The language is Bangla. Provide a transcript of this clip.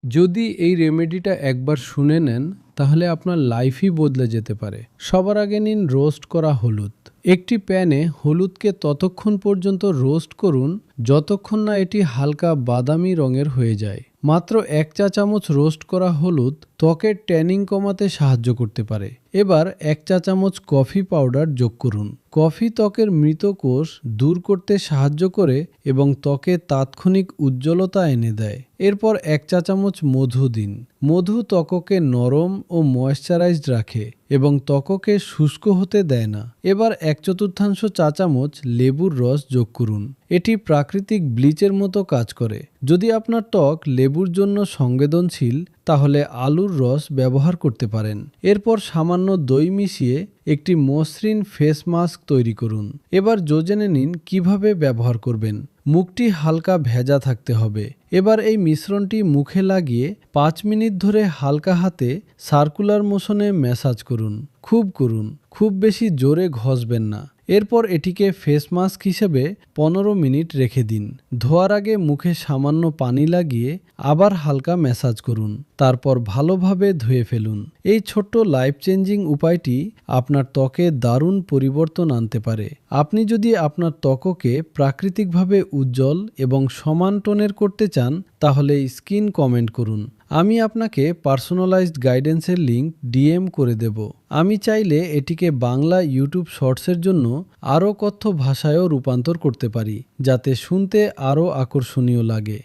যদি এই রেমেডিটা একবার শুনে নেন তাহলে আপনার লাইফই বদলে যেতে পারে। সবার আগে নিন রোস্ট করা হলুদ। একটি প্যানে হলুদকে ততক্ষণ পর্যন্ত রোস্ট করুন যতক্ষণ না এটি হালকা বাদামি রঙের হয়ে যায়। মাত্র 1 চা চামচ রোস্ট করা হলুদ ত্বকের ট্যানিং কমাতে সাহায্য করতে পারে। এবার 1 চা চামচ কফি পাউডার যোগ করুন। কফি ত্বকের মৃত কোষ দূর করতে সাহায্য করে এবং ত্বকে তাৎক্ষণিক উজ্জ্বলতা এনে দেয়। এরপর 1 চা চামচ মধু দিন। মধু ত্বককে নরম ও ময়েশ্চারাইজড রাখে এবং ত্বককে শুষ্ক হতে দেয় না। এবার 1/4 চা চামচ লেবুর রস যোগ করুন। এটি প্রাকৃতিক ব্লিচের মতো কাজ করে। যদি আপনার ত্বক লেবুর জন্য সংবেদনশীল তাহলে আলুর রস ব্যবহার করতে পারেন। এরপর সামান্য দই মিশিয়ে একটি মসৃণ ফেস মাস্ক তৈরি করুন। এবার জেনে নিন কিভাবে ব্যবহার করবেন। মুখটি হালকা ভেজা থাকতে হবে। এবার এই মিশ্রণটি মুখে লাগিয়ে 5 মিনিট ধরে হালকা হাতে সার্কুলার মোশনে ম্যাসাজ করুন। খুব বেশি জোরে ঘষবেন না। এরপর এটিকে ফেস মাস্ক হিসেবে 15 মিনিট রেখে দিন। ধোয়ার আগে মুখে সামান্য পানি লাগিয়ে আবার হালকা ম্যাসাজ করুন। তারপর ভালোভাবে ধুয়ে ফেলুন। এই ছোট্ট লাইফ চেঞ্জিং উপায়টি আপনার ত্বকে দারুণ পরিবর্তন আনতে পারে। আপনি যদি আপনার ত্বককে প্রাকৃতিকভাবে উজ্জ্বল এবং সমান টোনের করতে চান তাহলে স্ক্রিন কমেন্ট করুন। আমি আপনাকে পার্সোনালাইজড গাইডেন্সের লিঙ্ক ডিএম করে দেব। আমি চাইলে এটিকে বাংলা ইউটিউব শর্টসের জন্য আরও কথ্য ভাষায়ও রূপান্তর করতে পারি, যাতে শুনতে আরও আকর্ষণীয় লাগে।